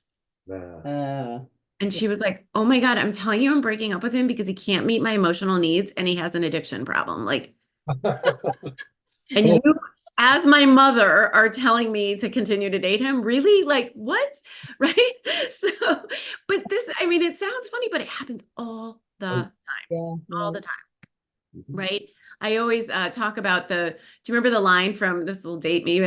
Nah. And she was like, oh my God, I'm telling you, I'm breaking up with him because he can't meet my emotional needs and he has an addiction problem. Like, and Well, you, as my mother, are telling me to continue to date him? Really? Like, what? Right? So, but this, I mean, it sounds funny, but it happens Yeah, all yeah. the time, mhm. right? I always talk about do you remember the line from, this will date me,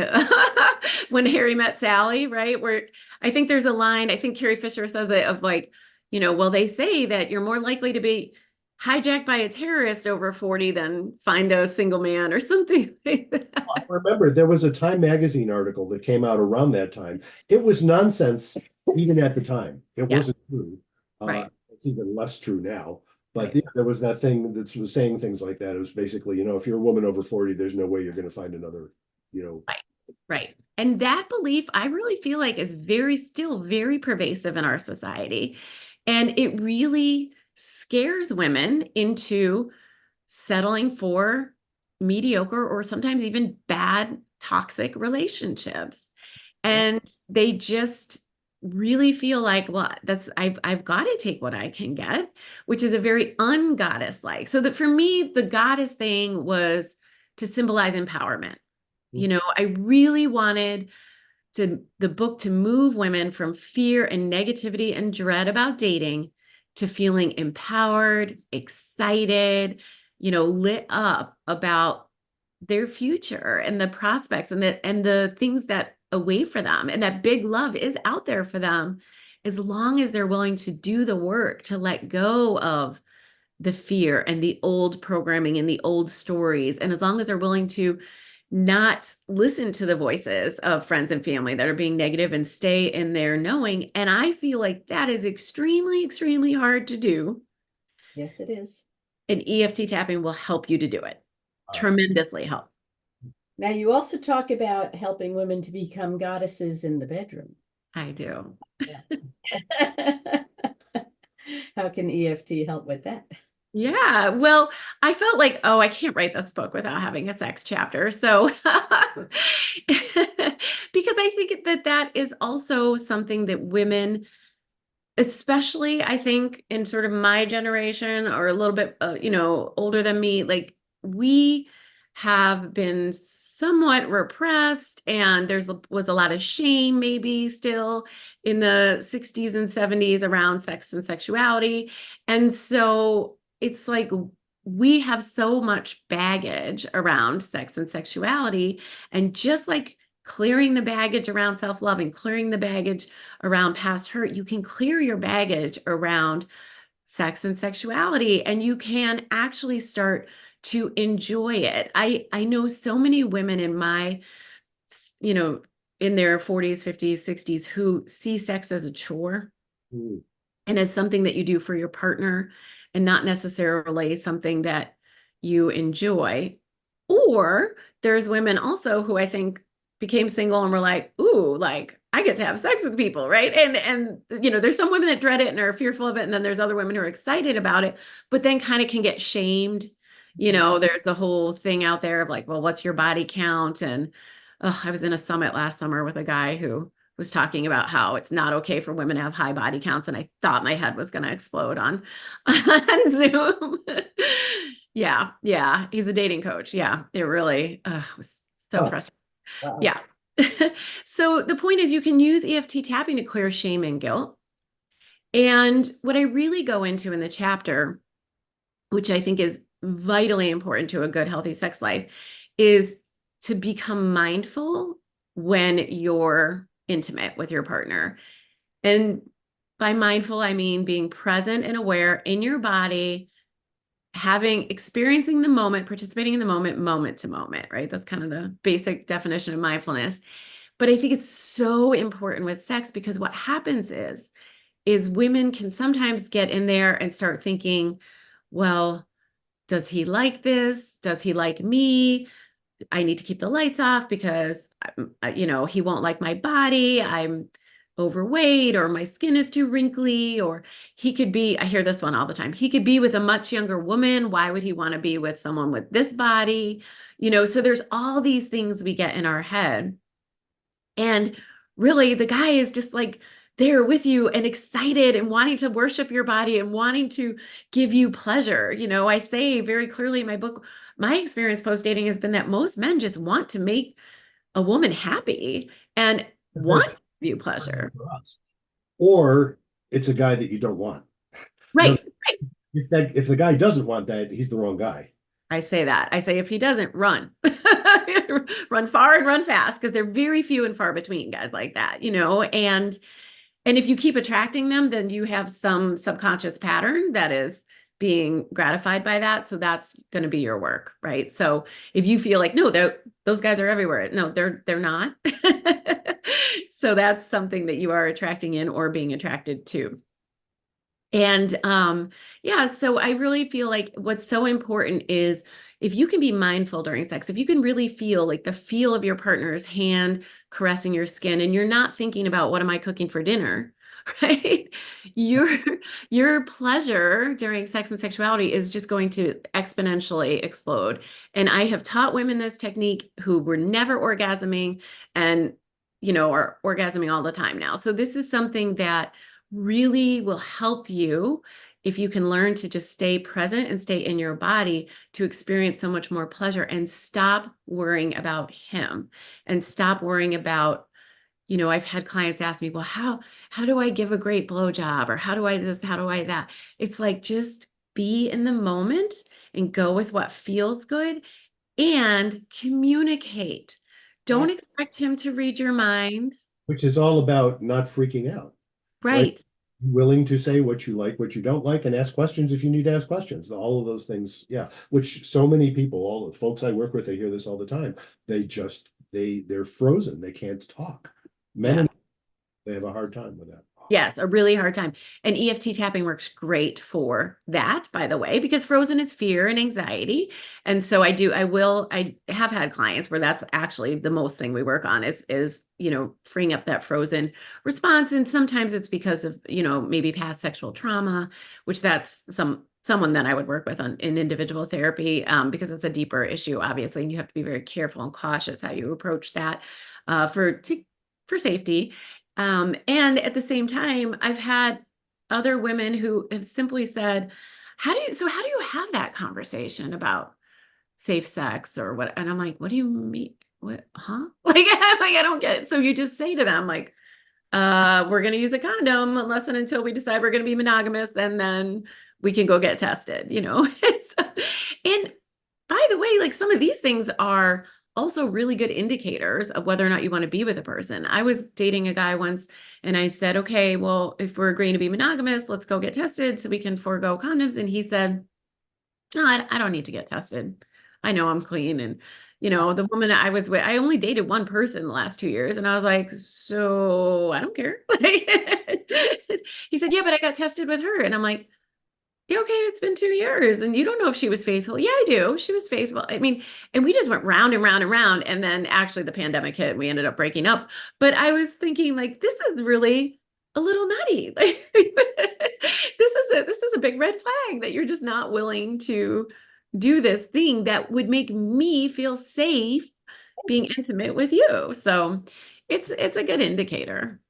when Harry met Sally, right? Where I think there's a line, I think Carrie Fisher says it, of like, well, they say that you're more likely to be hijacked by a terrorist over 40 than find a single man or something like I that. remember there was a Time magazine article that came out around that time. It was nonsense even at the time. It Yeah, wasn't true. right, It's even less true now. But right, there was that thing that was saying things like that. It was basically, if you're a woman over 40, there's no way you're going to find another, you know. right, right. And that belief, I really feel like, is still very pervasive in our society. And it really scares women into settling for mediocre or sometimes even bad toxic relationships. And they just really feel like, well, I've got to take what I can get, which is a very ungoddess like. So that for me, the goddess thing was to symbolize empowerment. I really wanted the book to move women from fear and negativity and dread about dating to feeling empowered, excited, lit up about their future and the prospects and the things that await for them, and that big love is out there for them, as long as they're willing to do the work to let go of the fear and the old programming and the old stories, and as long as they're willing to not listen to the voices of friends and family that are being negative and stay in their knowing. And I feel like that is extremely, extremely hard to do. Yes, it is. And EFT tapping will help you to do it. Uh, Tremendously help. Now, you also talk about helping women to become goddesses in the bedroom. I do. Yeah. How can EFT help with that? Yeah. Well, I felt like, oh, I can't write this book without having a sex chapter. So, because I think that is also something that women, especially I think in sort of my generation or a little bit older than me, like, we have been somewhat repressed, and was a lot of shame maybe still in the 60s and 70s around sex and sexuality. And so it's like we have so much baggage around sex and sexuality, and just like clearing the baggage around self-love and clearing the baggage around past hurt, you can clear your baggage around sex and sexuality, and you can actually start to enjoy it. I know so many women in my, you know, in their 40s, 50s, 60s, who see sex as a chore mm, and as something that you do for your partner and not necessarily something that you enjoy. Or there's women also who I think became single and were like, ooh, like I get to have sex with people, right? And there's some women that dread it and are fearful of it, and then there's other women who are excited about it, but then kind of can get shamed. There's a whole thing out there of like, well, what's your body count? And I was in a summit last summer with a guy who was talking about how it's not okay for women to have high body counts, and I thought my head was going to explode on Zoom. Yeah, yeah, he's a dating coach. Yeah, it really was so Oh, frustrating. wow. Yeah. So the point is, you can use EFT tapping to clear shame and guilt. And what I really go into in the chapter, which I think is vitally important to a good, healthy sex life, is to become mindful when you're intimate with your partner. And by mindful, I mean being present and aware in your body, experiencing the moment, participating in the moment, moment to moment, right? That's kind of the basic definition of mindfulness. But I think it's so important with sex, because what happens is women can sometimes get in there and start thinking, well, does he like this? Does he like me? I need to keep the lights off because, he won't like my body. I'm overweight, or my skin is too wrinkly, or I hear this one all the time. He could be with a much younger woman. Why would he want to be with someone with this body? So there's all these things we get in our head. And really, the guy is just like there with you and excited and wanting to worship your body and wanting to give you pleasure. I say very clearly in my book, my experience post dating has been that most men just want to make a woman happy and want That's to give you pleasure. for us. Or it's a guy that you don't want. No, Right. Right. if the guy doesn't want that, he's the wrong guy. I say that. I say if he doesn't, run. Run far and run fast, because they're very few and far between guys like that, and if you keep attracting them, then you have some subconscious pattern that is being gratified by that. So that's going to be your work, right? So if you feel like, no, those guys are everywhere. No, they're not. So that's something that you are attracting in or being attracted to. And yeah, so I really feel like what's so important is if you can be mindful during sex, if you can really feel like the feel of your partner's hand caressing your skin, and you're not thinking about what am I cooking for dinner, right? Your your pleasure during sex and sexuality is just going to exponentially explode. And I have taught women this technique who were never orgasming and are orgasming all the time now. So this is something that really will help you if you can learn to just stay present and stay in your body to experience so much more pleasure and stop worrying about him and stop worrying about, I've had clients ask me, well, how do I give a great blowjob, or how do I this, how do I that? It's like, just be in the moment and go with what feels good and communicate. Yeah. Don't expect him to read your mind. Which is all about not freaking out, right? Right. Willing to say what you like, what you don't like, and ask questions if you need to ask questions. All of those things, yeah. Which so many people, all the folks I work with, they hear this all the time. They're frozen. They can't talk. Men Yeah. and they have a hard time with that. Yes, a really hard time. And EFT tapping works great for that, by the way, because frozen is fear and anxiety. And so I have had clients where that's actually the most thing we work on is, freeing up that frozen response. And sometimes it's because of, maybe past sexual trauma, which that's someone that I would work with in individual therapy, because it's a deeper issue, obviously, and you have to be very careful and cautious how you approach that, for safety. And at the same time, I've had other women who have simply said, how do you have that conversation about safe sex or what? And I'm like, what do you mean? What, huh? Like, I'm like, I don't get it. So you just say to them, like, we're going to use a condom unless and until we decide we're going to be monogamous, and then we can go get tested. And by the way, like, some of these things are also really good indicators of whether or not you want to be with a person. I was dating a guy once and I said, okay, well, if we're agreeing to be monogamous, let's go get tested so we can forego condoms. And he said, no, I don't need to get tested. I know I'm clean. And, the woman I was with, I only dated one person the last 2 years. And I was like, so I don't care. He said, yeah, but I got tested with her. And I'm like, yeah, okay, it's been 2 years and you don't know if she was faithful. Yeah, I do. She was faithful. I mean, and we just went round and round and round. And then actually the pandemic hit and we ended up breaking up. But I was thinking, like, this is really a little nutty. Like, this is a big red flag that you're just not willing to do this thing that would make me feel safe being intimate with you. So it's a good indicator.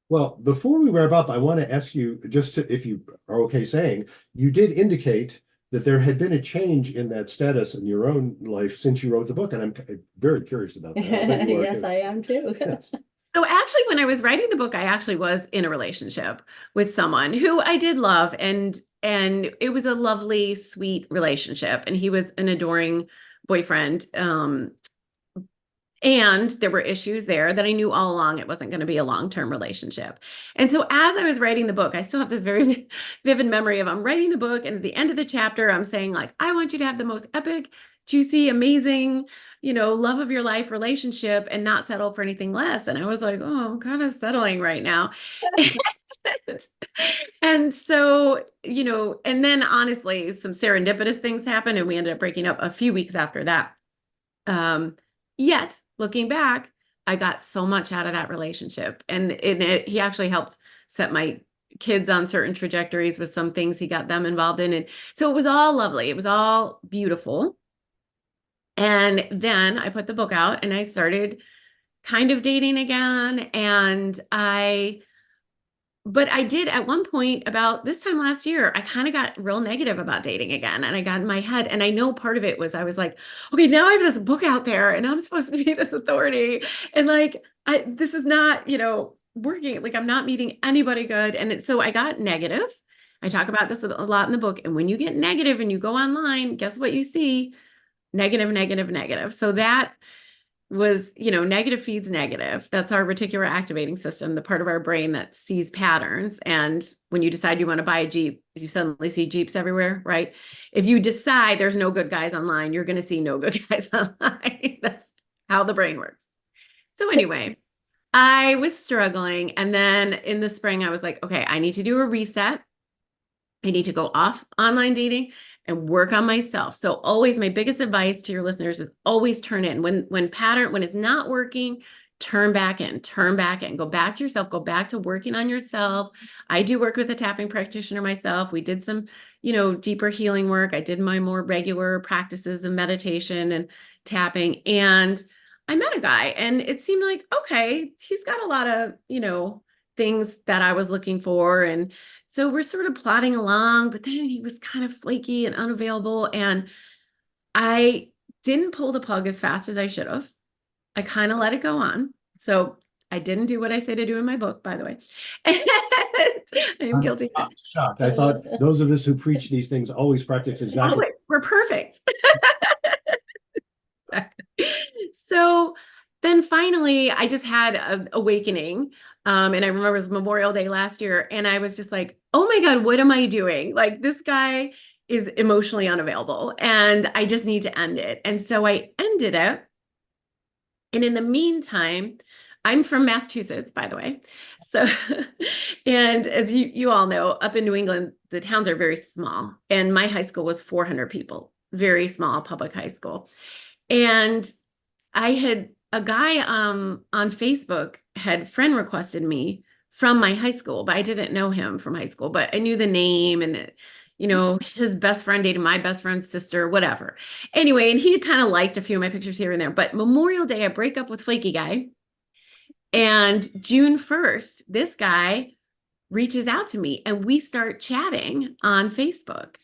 Well, before we wrap up, I want to ask you if you are okay saying, you did indicate that there had been a change in that status in your own life since you wrote the book, and I'm very curious about that. I bet you are Yes, too. I am too. Yes. So actually, when I was writing the book, I actually was in a relationship with someone who I did love, and it was a lovely, sweet relationship, and he was an adoring boyfriend. And there were issues there that I knew all along it wasn't going to be a long-term relationship. And so as I was writing the book, I still have this very vivid memory of I'm writing the book, and at the end of the chapter, I'm saying, like, I want you to have the most epic, juicy, amazing, love of your life relationship and not settle for anything less. And I was like, oh, I'm kind of settling right now. And so, and then honestly, some serendipitous things happened and we ended up breaking up a few weeks after that. Yet looking back, I got so much out of that relationship, and he actually helped set my kids on certain trajectories with some things he got them involved in. And so it was all lovely. It was all beautiful. And then I put the book out and I started kind of dating again. And I but I did at one point about this time last year, I kind of got real negative about dating again. And I got in my head. And I know part of it was I was like, okay, now I have this book out there and I'm supposed to be this authority. And like, this is not, working. Like, I'm not meeting anybody good. And so I got negative. I talk about this a lot in the book. And when you get negative and you go online, guess what you see? Negative, negative, negative. So that was, negative feeds negative. That's our reticular activating system, the part of our brain that sees patterns. And when you decide you want to buy a Jeep, you suddenly see Jeeps everywhere, right? If you decide there's no good guys online, you're going to see no good guys online. That's how the brain works. So anyway, I was struggling. And then in the spring, I was like, okay, I need to do a reset. I need to go off online dating and work on myself. So always my biggest advice to your listeners is always turn in. When it's not working, turn back in, go back to yourself, go back to working on yourself. I do work with a tapping practitioner myself. We did some, deeper healing work. I did my more regular practices of meditation and tapping. And I met a guy and it seemed like, okay, he's got a lot of, things that I was looking for. And so we're sort of plodding along, but then he was kind of flaky and unavailable. And I didn't pull the plug as fast as I should have. I kind of let it go on. So I didn't do what I say to do in my book, by the way. And I am guilty. I'm shocked. I thought those of us who preach these things always practice Oh, exactly. wait, we're perfect. So then finally, I just had an awakening. And I remember it was Memorial Day last year. And I was just like, oh my God, what am I doing? Like, this guy is emotionally unavailable and I just need to end it. And so I ended it. And in the meantime, I'm from Massachusetts, by the way. So, and as you all know, up in New England, the towns are very small. And my high school was 400 people, very small public high school. And I had a guy on Facebook had friend requested me from my high school, but I didn't know him from high school, but I knew the name and his best friend dated my best friend's sister, whatever. Anyway, and he had kind of liked a few of my pictures here and there. But Memorial Day, I break up with Flaky Guy. And June 1st, this guy reaches out to me and we start chatting on Facebook.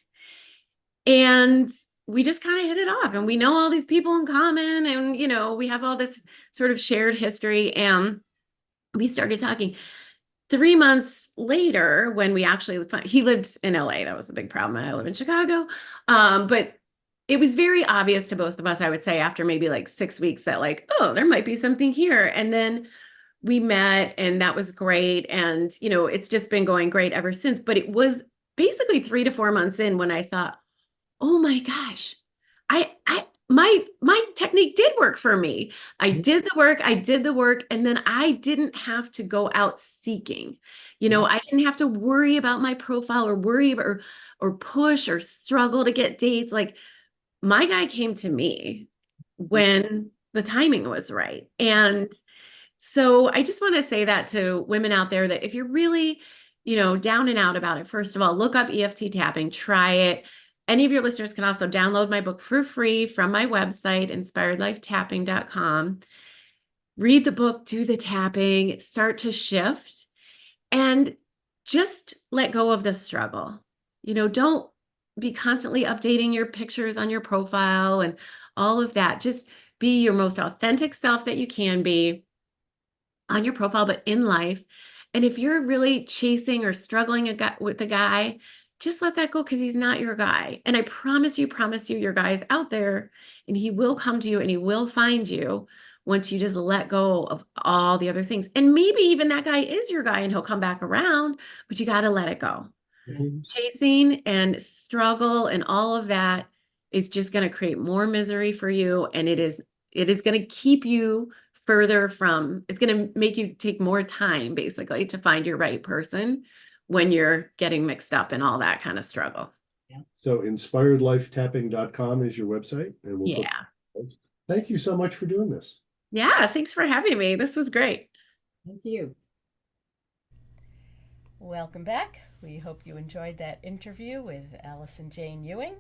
And we just kind of hit it off and we know all these people in common and, we have all this sort of shared history. And we started talking 3 months later when we actually, he lived in LA. That was the big problem. I live in Chicago. But it was very obvious to both of us, I would say, after maybe like 6 weeks that like, oh, there might be something here. And then we met and that was great. And, it's just been going great ever since. But it was basically 3 to 4 months in when I thought, oh my gosh, my technique did work for me. I did the work, and then I didn't have to go out seeking. I didn't have to worry about my profile or worry about or push or struggle to get dates. Like, my guy came to me when the timing was right. And so I just want to say that to women out there that if you're really, down and out about it, first of all, look up EFT tapping, try it. Any of your listeners can also download my book for free from my website, inspiredlifetapping.com. Read the book, do the tapping, start to shift, and just let go of the struggle. Don't be constantly updating your pictures on your profile and all of that. Just be your most authentic self that you can be on your profile, but in life. And if you're really chasing or struggling with a guy, just let that go because he's not your guy. And I promise you, your guy is out there and he will come to you and he will find you once you just let go of all the other things. And maybe even that guy is your guy and he'll come back around, but you got to let it go. Chasing and struggle and all of that is just going to create more misery for you. And it is going to keep you it's going to make you take more time basically to find your right person when you're getting mixed up in all that kind of struggle. Yeah. So inspiredlifetapping.com is your website. And thank you so much for doing this. Yeah. Thanks for having me. This was great. Thank you. Welcome back. We hope you enjoyed that interview with Allison Jayne Ewing.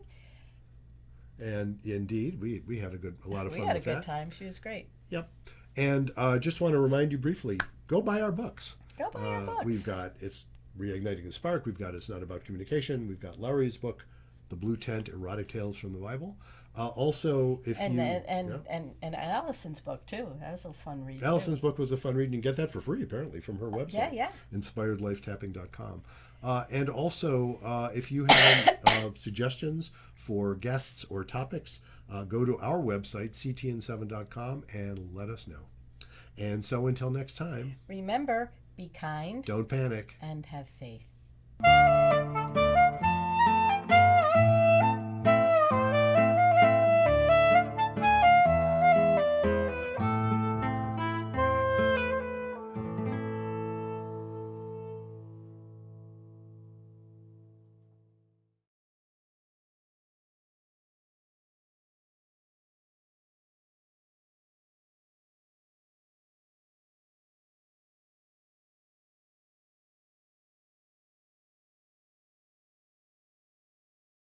And indeed, we had a lot of fun with that. We had a good time. She was great. Yep. And just want to remind you briefly, go buy our books. Go buy our books. We've got It's Reigniting the Spark. We've got It's Not About Communication. We've got Laurie's book, The Blue Tent: Erotic Tales from the Bible. Also, if and, you and Allison's book too. That was a fun read. Allison's book was a fun read, and you can get that for free apparently from her website. Yeah. InspiredLifeTapping.com. And also, if you have suggestions for guests or topics, go to our website, ctn7.com, and let us know. And so until next time, Remember, be kind don't panic. and have faith.